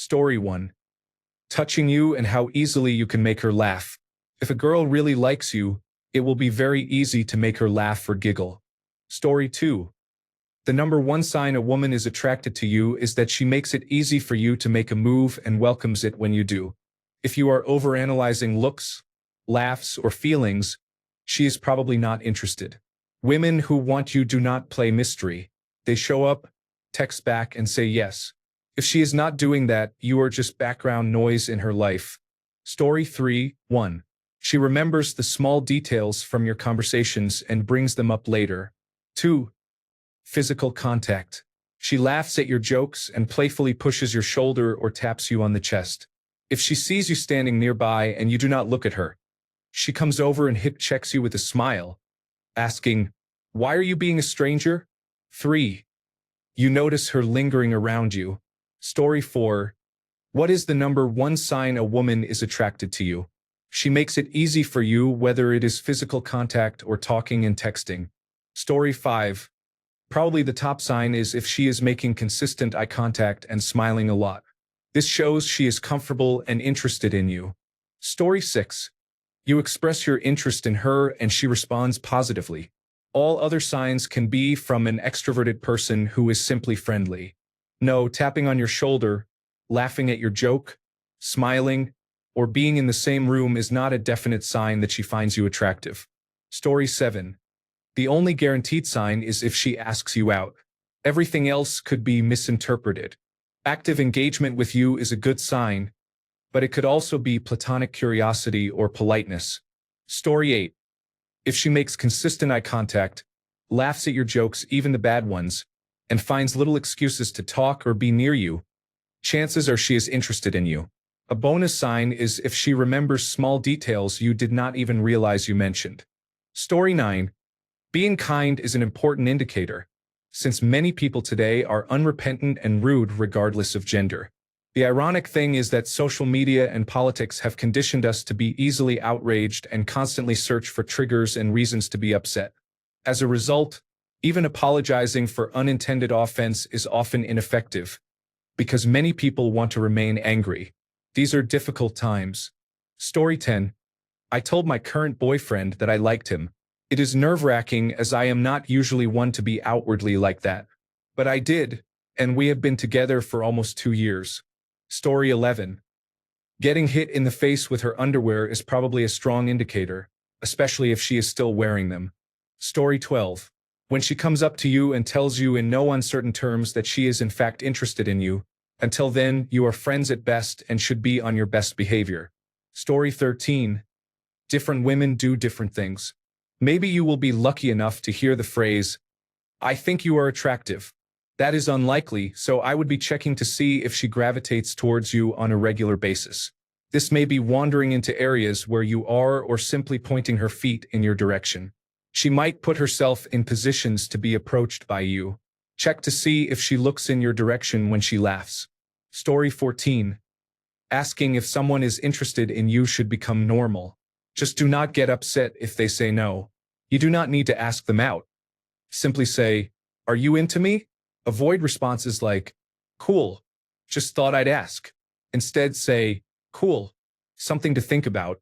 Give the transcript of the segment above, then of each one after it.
Story 1. Touching you and how easily you can make her laugh. If a girl really likes you, it will be very easy to make her laugh or giggle. Story 2. The number one sign a woman is attracted to you is that she makes it easy for you to make a move and welcomes it when you do. If you are overanalyzing looks, laughs, or feelings, she is probably not interested. Women who want you do not play mystery. They show up, text back, and say yes. If she is not doing that, you are just background noise in her life. Story 3. 1. She remembers the small details from your conversations and brings them up later. 2. Physical contact. She laughs at your jokes and playfully pushes your shoulder or taps you on the chest. If she sees you standing nearby and you do not look at her, she comes over and hip checks you with a smile, asking, "Why are you being a stranger?" 3. You notice her lingering around you. Story 4. What is the number one sign a woman is attracted to you? She makes it easy for you, whether it is physical contact or talking and texting. Story 5. Probably the top sign is if she is making consistent eye contact and smiling a lot. This shows she is comfortable and interested in you. Story 6. You express your interest in her and she responds positively. All other signs can be from an extroverted person who is simply friendly. No, tapping on your shoulder, laughing at your joke, smiling, or being in the same room is not a definite sign that she finds you attractive. Story 7. The only guaranteed sign is if she asks you out. Everything else could be misinterpreted. Active engagement with you is a good sign, but it could also be platonic curiosity or politeness. Story 8. If she makes consistent eye contact, laughs at your jokes, even the bad ones, and finds little excuses to talk or be near you, chances are she is interested in you. A bonus sign is if she remembers small details you did not even realize you mentioned. Story 9. Being kind is an important indicator, since many people today are unrepentant and rude regardless of gender. The ironic thing is that social media and politics have conditioned us to be easily outraged and constantly search for triggers and reasons to be upset. As a result, even apologizing for unintended offense is often ineffective, because many people want to remain angry. These are difficult times. Story 10. I told my current boyfriend that I liked him. It is nerve-wracking as I am not usually one to be outwardly like that. But I did, and we have been together for almost 2 years. Story 11. Getting hit in the face with her underwear is probably a strong indicator, especially if she is still wearing them. Story 12. When she comes up to you and tells you in no uncertain terms that she is in fact interested in you, until then you are friends at best and should be on your best behavior. Story 13. Different women do different things. Maybe you will be lucky enough to hear the phrase, "I think you are attractive." That is unlikely, so I would be checking to see if she gravitates towards you on a regular basis. This may be wandering into areas where you are or simply pointing her feet in your direction. She might put herself in positions to be approached by you. Check to see if she looks in your direction when she laughs. Story 14. Asking if someone is interested in you should become normal. Just do not get upset if they say no. You do not need to ask them out. Simply say, "Are you into me?" Avoid responses like, "Cool, just thought I'd ask." Instead say, "Cool, something to think about,"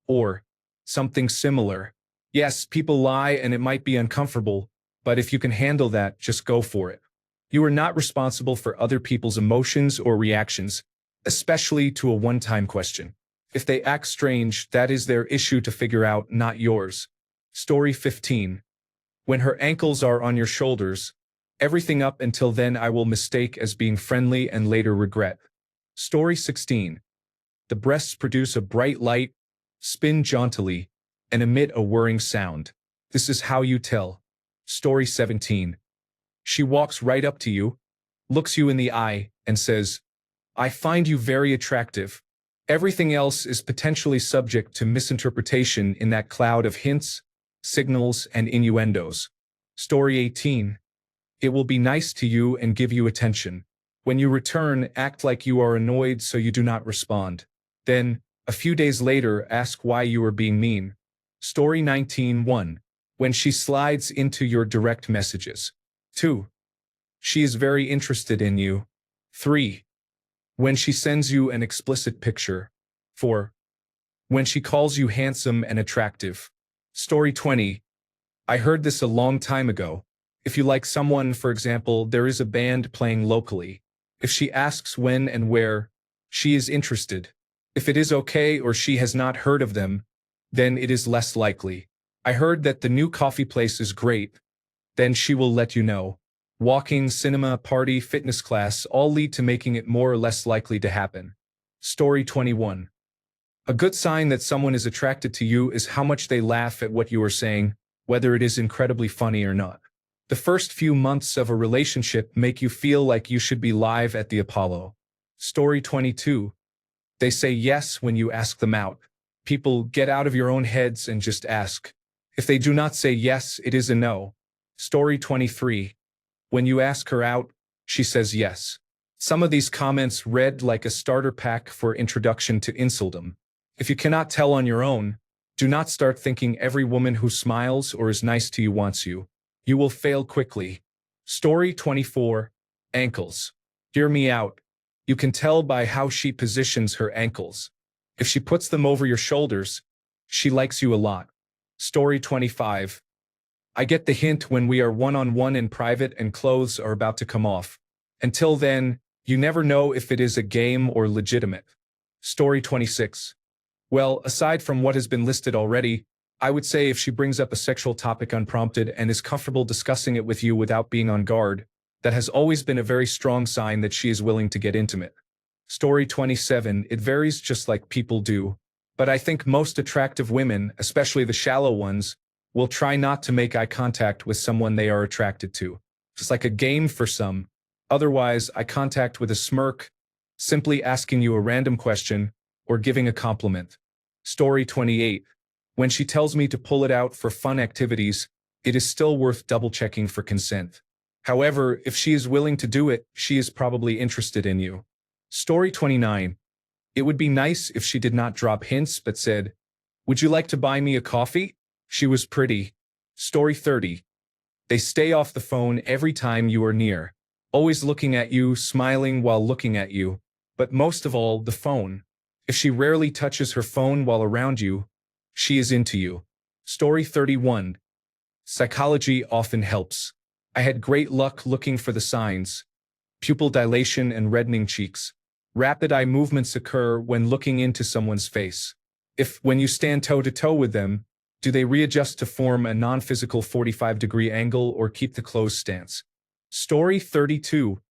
or something similar. Yes, people lie and it might be uncomfortable, but if you can handle that, just go for it. You are not responsible for other people's emotions or reactions, especially to a one-time question. If they act strange, that is their issue to figure out, not yours. Story 15. When her ankles are on your shoulders, everything up until then I will mistake as being friendly and later regret. Story 16. The breasts produce a bright light, spin jauntily, and emit a whirring sound. This is how you tell. Story 17. She walks right up to you, looks you in the eye, and says, "I find you very attractive." Everything else is potentially subject to misinterpretation in that cloud of hints, signals, and innuendos. Story 18. It will be nice to you and give you attention. When you return, act like you are annoyed so you do not respond. Then, a few days later, ask why you are being mean. Story 19. 1. When she slides into your direct messages. 2. She is very interested in you. 3. When she sends you an explicit picture. 4. When she calls you handsome and attractive. Story 20. I heard this a long time ago. If you like someone, for example, there is a band playing locally. If she asks when and where, she is interested. If it is okay or she has not heard of them, then it is less likely. I heard that the new coffee place is great. Then she will let you know. Walking, cinema, party, fitness class all lead to making it more or less likely to happen. Story 21. A good sign that someone is attracted to you is how much they laugh at what you are saying, whether it is incredibly funny or not. The first few months of a relationship make you feel like you should be live at the Apollo. Story 22. They say yes when you ask them out. People, get out of your own heads and just ask. If they do not say yes, it is a no. Story 23. When you ask her out, she says yes. Some of these comments read like a starter pack for introduction to insultdom. If you cannot tell on your own, do not start thinking every woman who smiles or is nice to you wants you. You will fail quickly. Story 24. Ankles. Hear me out. You can tell by how she positions her ankles. If she puts them over your shoulders, she likes you a lot. Story 25. I get the hint when we are one-on-one in private and clothes are about to come off. Until then, you never know if it is a game or legitimate. Story 26. Well, aside from what has been listed already, I would say if she brings up a sexual topic unprompted and is comfortable discussing it with you without being on guard, that has always been a very strong sign that she is willing to get intimate. Story 27. It varies just like people do. But I think most attractive women, especially the shallow ones, will try not to make eye contact with someone they are attracted to. It's like a game for some. Otherwise, eye contact with a smirk, simply asking you a random question, or giving a compliment. Story 28. When she tells me to pull it out for fun activities, it is still worth double-checking for consent. However, if she is willing to do it, she is probably interested in you. Story 29. It would be nice if she did not drop hints but said, "Would you like to buy me a coffee?" She was pretty. Story 30. They stay off the phone every time you are near, always looking at you, smiling while looking at you, but most of all, the phone. If she rarely touches her phone while around you, she is into you. Story 31. Psychology often helps. I had great luck looking for the signs. Pupil dilation and reddening cheeks. Rapid eye movements occur when looking into someone's face. If, when you stand toe-to-toe with them, do they readjust to form a non-physical 45-degree angle or keep the closed stance? Story 32.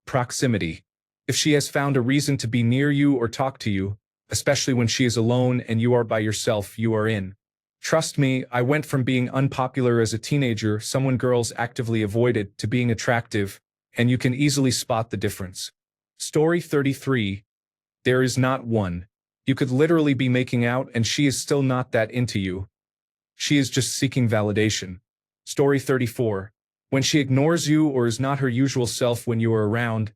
Proximity. If she has found a reason to be near you or talk to you, especially when she is alone and you are by yourself, you are in. Trust me, I went from being unpopular as a teenager, someone girls actively avoided, to being attractive, and you can easily spot the difference. Story 33. There is not one. You could literally be making out and she is still not that into you. She is just seeking validation. Story 34. When she ignores you or is not her usual self when you are around,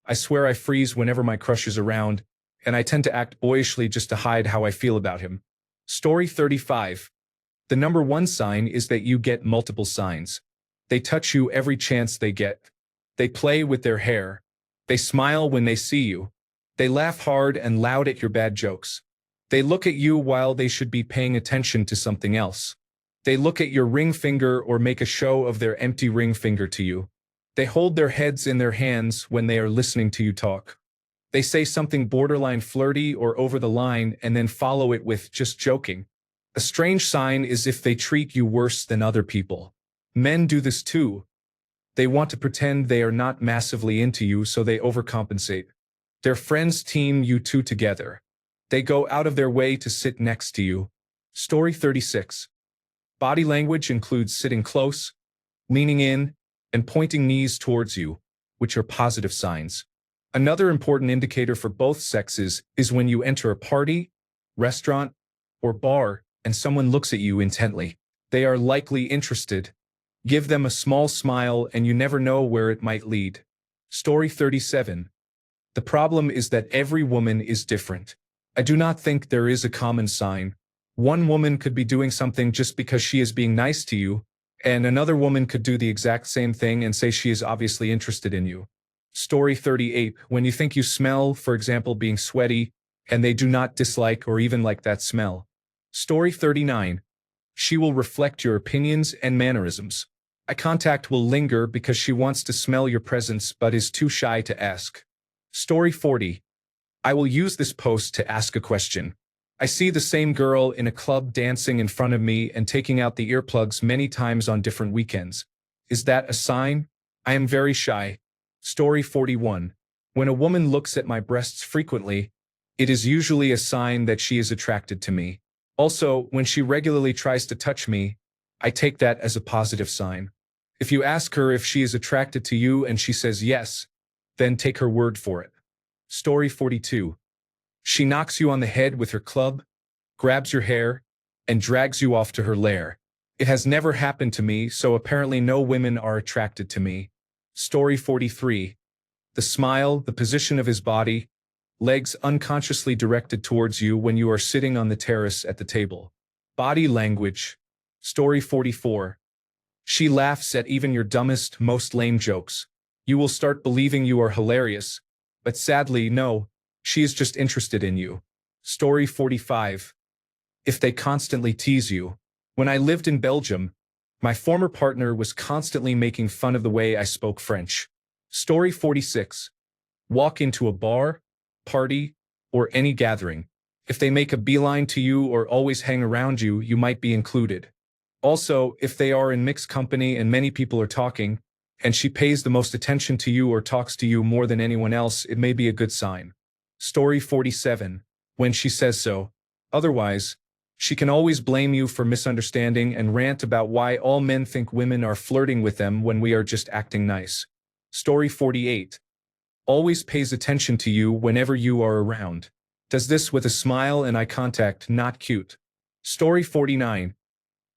I swear I freeze whenever my crush is around, and I tend to act boyishly just to hide how I feel about him. Story 35. The number one sign is that you get multiple signs. They touch you every chance they get. They play with their hair. They smile when they see you. They laugh hard and loud at your bad jokes. They look at you while they should be paying attention to something else. They look at your ring finger or make a show of their empty ring finger to you. They hold their heads in their hands when they are listening to you talk. They say something borderline flirty or over the line and then follow it with just joking. A strange sign is if they treat you worse than other people. Men do this too. They want to pretend they are not massively into you, so they overcompensate. Their friends team you two together. They go out of their way to sit next to you. Story 36. Body language includes sitting close, leaning in, and pointing knees towards you, which are positive signs. Another important indicator for both sexes is when you enter a party, restaurant, or bar and someone looks at you intently. They are likely interested. Give them a small smile and you never know where it might lead. Story 37. The problem is that every woman is different. I do not think there is a common sign. One woman could be doing something just because she is being nice to you, and another woman could do the exact same thing and say she is obviously interested in you. Story 38. When you think you smell, for example, being sweaty, and they do not dislike or even like that smell. Story 39. She will reflect your opinions and mannerisms. Eye contact will linger because she wants to smell your presence but is too shy to ask. Story 40. I will use this post to ask a question. I see the same girl in a club dancing in front of me and taking out the earplugs many times on different weekends. Is that a sign? I am very shy. Story 41. When a woman looks at my breasts frequently, it is usually a sign that she is attracted to me. Also, when she regularly tries to touch me, I take that as a positive sign. If you ask her if she is attracted to you and she says yes, then take her word for it. Story 42. She knocks you on the head with her club, grabs your hair, and drags you off to her lair. It has never happened to me, so apparently no women are attracted to me. Story 43. The smile, the position of his body, legs unconsciously directed towards you when you are sitting on the terrace at the table. Body language. Story 44. She laughs at even your dumbest, most lame jokes. You will start believing you are hilarious, but sadly, no, she is just interested in you. Story 45. If they constantly tease you. When I lived in Belgium, my former partner was constantly making fun of the way I spoke French. Story 46. Walk into a bar, party, or any gathering. If they make a beeline to you or always hang around you, you might be included. Also, if they are in mixed company and many people are talking, and she pays the most attention to you or talks to you more than anyone else, it may be a good sign. Story 47. When she says so. Otherwise, she can always blame you for misunderstanding and rant about why all men think women are flirting with them when we are just acting nice. Story 48. Always pays attention to you whenever you are around. Does this with a smile and eye contact, not cute. Story 49.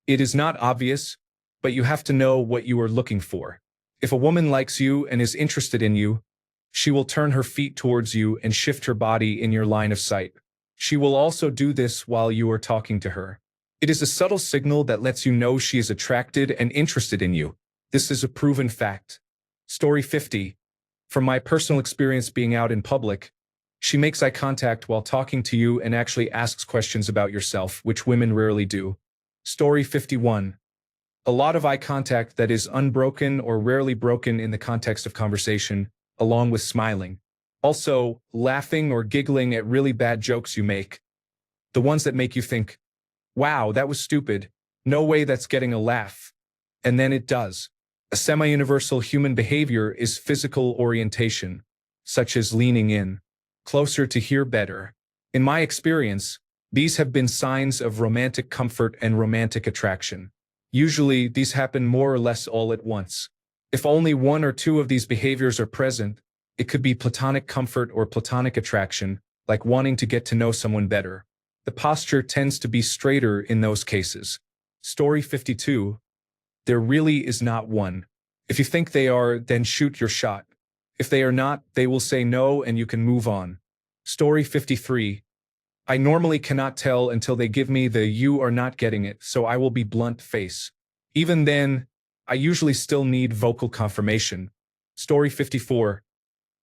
It is not obvious, but you have to know what you are looking for. If a woman likes you and is interested in you, she will turn her feet towards you and shift her body in your line of sight. She will also do this while you are talking to her. It is a subtle signal that lets you know she is attracted and interested in you. This is a proven fact. Story 50. From my personal experience being out in public, she makes eye contact while talking to you and actually asks questions about yourself, which women rarely do. Story 51. A lot of eye contact that is unbroken or rarely broken in the context of conversation, along with smiling. Also, laughing or giggling at really bad jokes you make. The ones that make you think, wow, that was stupid. No way that's getting a laugh. And then it does. A semi-universal human behavior is physical orientation, such as leaning in, closer to hear better. In my experience, these have been signs of romantic comfort and romantic attraction. Usually, these happen more or less all at once. If only one or two of these behaviors are present, it could be platonic comfort or platonic attraction, like wanting to get to know someone better. The posture tends to be straighter in those cases. Story 52. There really is not one. If you think they are, then shoot your shot. If they are not, they will say no and you can move on. Story 53. I normally cannot tell until they give me the "you are not getting it," so I will be blunt face. Even then, I usually still need vocal confirmation. Story 54.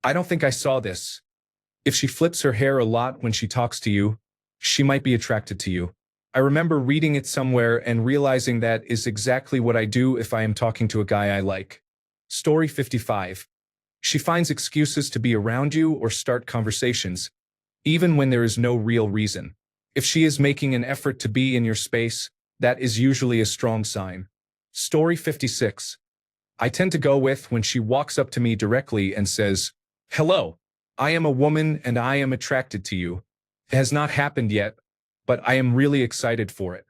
I don't think I saw this. If she flips her hair a lot when she talks to you, she might be attracted to you. I remember reading it somewhere and realizing that is exactly what I do if I am talking to a guy I like. Story 55. She finds excuses to be around you or start conversations, even when there is no real reason. If she is making an effort to be in your space, that is usually a strong sign. Story 56. I tend to go with when she walks up to me directly and says, "Hello, I am a woman and I am attracted to you. It has not happened yet, but I am really excited for it."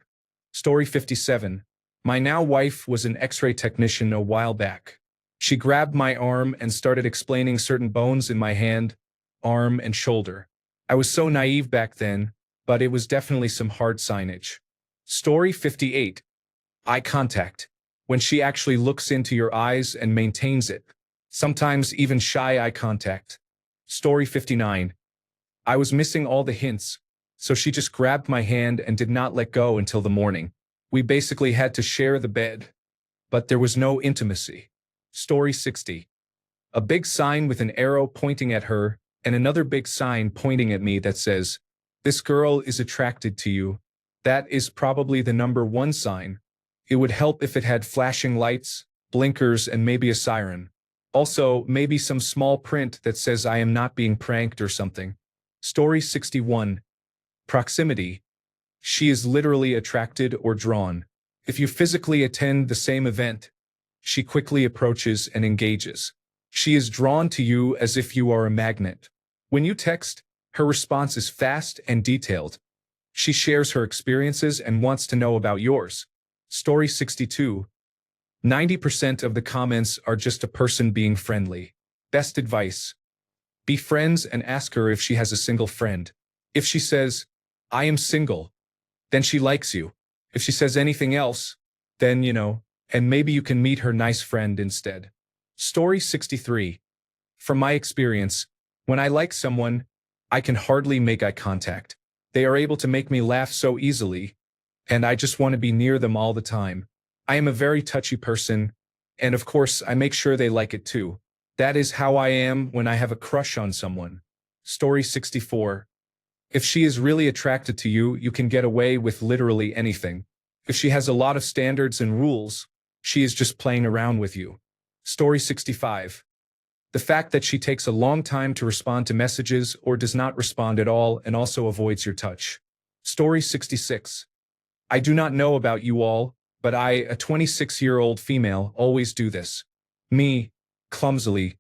Story 57. My now wife was an X-ray technician a while back. She grabbed my arm and started explaining certain bones in my hand, arm, and shoulder. I was so naive back then, but it was definitely some hard signage. Story 58. Eye contact. When she actually looks into your eyes and maintains it. Sometimes even shy eye contact. Story 59. I was missing all the hints, so she just grabbed my hand and did not let go until the morning. We basically had to share the bed, but there was no intimacy. Story 60. A big sign with an arrow pointing at her, and another big sign pointing at me that says, "This girl is attracted to you." That is probably the number one sign. It would help if it had flashing lights, blinkers, and maybe a siren. Also, maybe some small print that says I am not being pranked or something. Story 61. Proximity. She is literally attracted or drawn. If you physically attend the same event, she quickly approaches and engages. She is drawn to you as if you are a magnet. When you text, her response is fast and detailed. She shares her experiences and wants to know about yours. Story 62. 90% of the comments are just a person being friendly. Best advice. Be friends and ask her if she has a single friend. If she says, "I am single," then she likes you. If she says anything else, then, and maybe you can meet her nice friend instead. Story 63. From my experience, when I like someone, I can hardly make eye contact. They are able to make me laugh so easily, and I just want to be near them all the time. I am a very touchy person, and of course I make sure they like it too. That is how I am when I have a crush on someone. Story 64. If she is really attracted to you, you can get away with literally anything. If she has a lot of standards and rules, she is just playing around with you. Story 65. The fact that she takes a long time to respond to messages or does not respond at all and also avoids your touch. Story 66. I do not know about you all, but I, a 26-year-old female, always do this. Me, clumsily.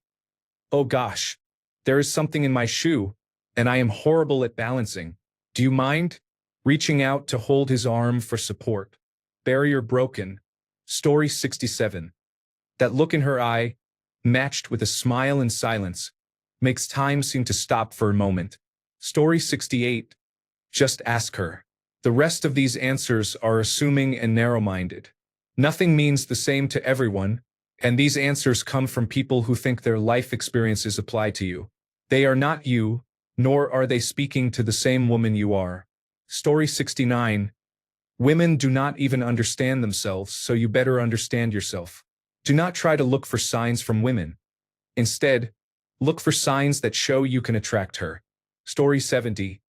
Oh gosh, there is something in my shoe, and I am horrible at balancing. Do you mind? Reaching out to hold his arm for support. Barrier broken. Story 67. That look in her eye, matched with a smile and silence, makes time seem to stop for a moment. Story 68. Just ask her. The rest of these answers are assuming and narrow-minded. Nothing means the same to everyone, and these answers come from people who think their life experiences apply to you. They are not you, nor are they speaking to the same woman you are. Story 69. Women do not even understand themselves, so you better understand yourself. Do not try to look for signs from women. Instead, look for signs that show you can attract her. Story 70.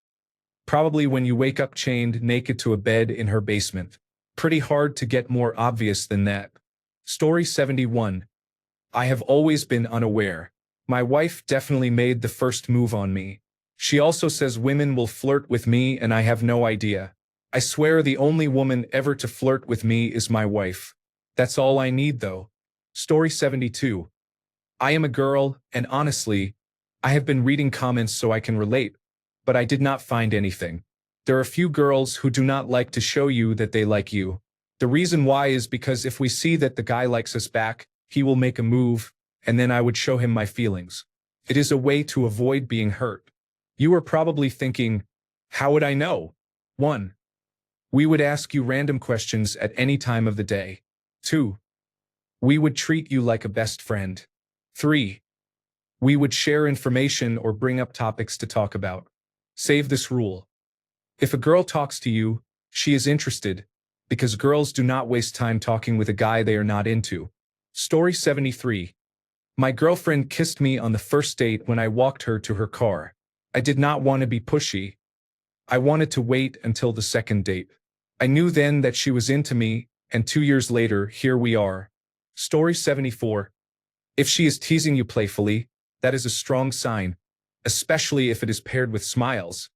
Probably when you wake up chained naked to a bed in her basement. Pretty hard to get more obvious than that. Story 71. I have always been unaware. My wife definitely made the first move on me. She also says women will flirt with me and I have no idea. I swear the only woman ever to flirt with me is my wife. That's all I need though. Story 72. I am a girl, and honestly, I have been reading comments so I can relate, but I did not find anything. There are few girls who do not like to show you that they like you. The reason why is because if we see that the guy likes us back, he will make a move, and then I would show him my feelings. It is a way to avoid being hurt. You are probably thinking, how would I know? 1. We would ask you random questions at any time of the day. 2. We would treat you like a best friend. 3. We would share information or bring up topics to talk about. Save this rule. If a girl talks to you, she is interested, because girls do not waste time talking with a guy they are not into. Story 73. My girlfriend kissed me on the first date when I walked her to her car. I did not want to be pushy. I wanted to wait until the second date. I knew then that she was into me, and 2 years later, here we are. Story 74. If she is teasing you playfully, that is a strong sign, especially if it is paired with smiles,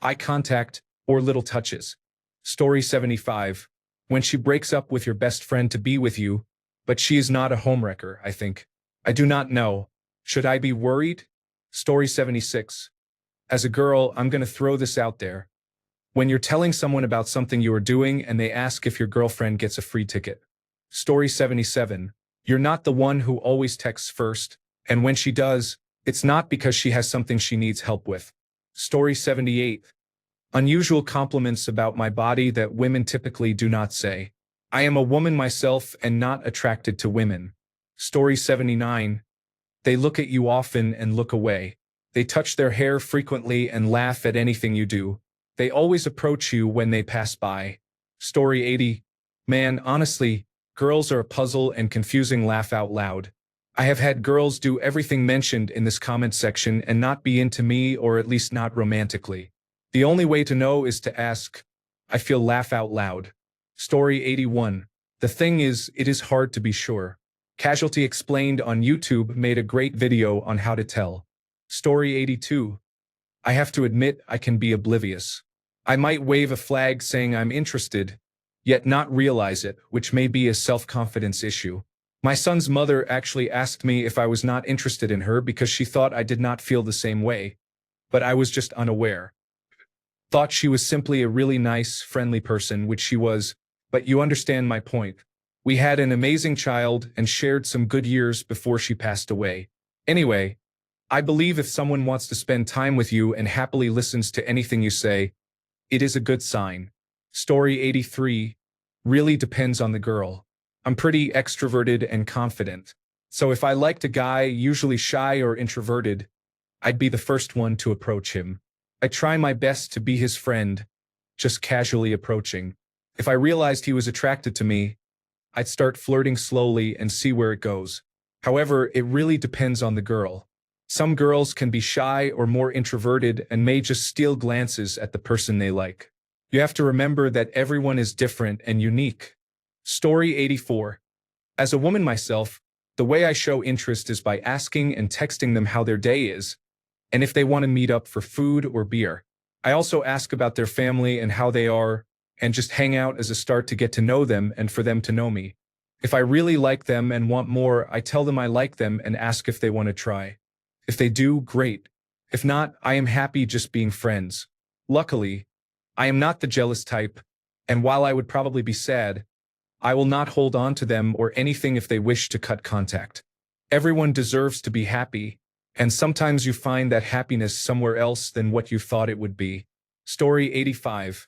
eye contact, or little touches. Story 75. When she breaks up with your best friend to be with you, but she is not a homewrecker, I think. I do not know. Should I be worried? Story 76. As a girl, I'm going to throw this out there. When you're telling someone about something you are doing and they ask if your girlfriend gets a free ticket. Story 77. You're not the one who always texts first, and when she does, it's not because she has something she needs help with. Story 78. Unusual compliments about my body that women typically do not say. I am a woman myself and not attracted to women. Story 79. They look at you often and look away. They touch their hair frequently and laugh at anything you do. They always approach you when they pass by. Story 80. Man, honestly, girls are a puzzle and confusing laugh out loud. I have had girls do everything mentioned in this comment section and not be into me, or at least not romantically. The only way to know is to ask. I feel laugh out loud. Story 81. The thing is, it is hard to be sure. Casualty Explained on YouTube made a great video on how to tell. Story 82. I have to admit I can be oblivious. I might wave a flag saying I'm interested, yet not realize it, which may be a self-confidence issue. My son's mother actually asked me if I was not interested in her because she thought I did not feel the same way, but I was just unaware. Thought she was simply a really nice, friendly person, which she was, but you understand my point. We had an amazing child and shared some good years before she passed away. Anyway, I believe if someone wants to spend time with you and happily listens to anything you say, it is a good sign. Story 83. Really depends on the girl. I'm pretty extroverted and confident. So if I liked a guy, usually shy or introverted, I'd be the first one to approach him. I try my best to be his friend, just casually approaching. If I realized he was attracted to me, I'd start flirting slowly and see where it goes. However, it really depends on the girl. Some girls can be shy or more introverted and may just steal glances at the person they like. You have to remember that everyone is different and unique. Story 84. As a woman myself, the way I show interest is by asking and texting them how their day is, and if they want to meet up for food or beer. I also ask about their family and how they are, and just hang out as a start to get to know them and for them to know me. If I really like them and want more, I tell them I like them and ask if they want to try. If they do, great. If not, I am happy just being friends. Luckily, I am not the jealous type, and while I would probably be sad, I will not hold on to them or anything if they wish to cut contact. Everyone deserves to be happy, and sometimes you find that happiness somewhere else than what you thought it would be. Story 85.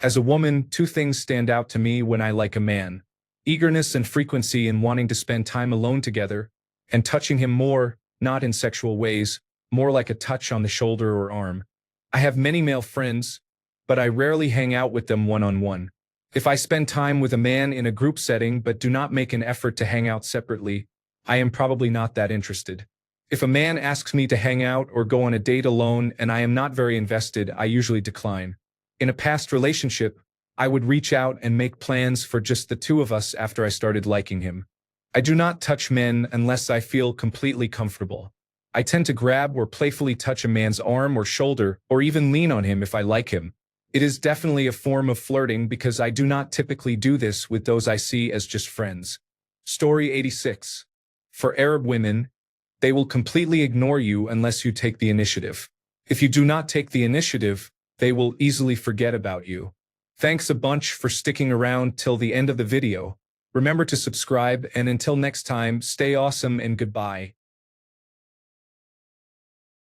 As a woman, two things stand out to me when I like a man: eagerness and frequency in wanting to spend time alone together, and touching him more, not in sexual ways, more like a touch on the shoulder or arm. I have many male friends, but I rarely hang out with them one-on-one. If I spend time with a man in a group setting but do not make an effort to hang out separately, I am probably not that interested. If a man asks me to hang out or go on a date alone and I am not very invested, I usually decline. In a past relationship, I would reach out and make plans for just the two of us after I started liking him. I do not touch men unless I feel completely comfortable. I tend to grab or playfully touch a man's arm or shoulder, or even lean on him if I like him. It is definitely a form of flirting because I do not typically do this with those I see as just friends. Story 86. For Arab women, they will completely ignore you unless you take the initiative. If you do not take the initiative, they will easily forget about you. Thanks a bunch for sticking around till the end of the video. Remember to subscribe, and until next time, stay awesome and goodbye.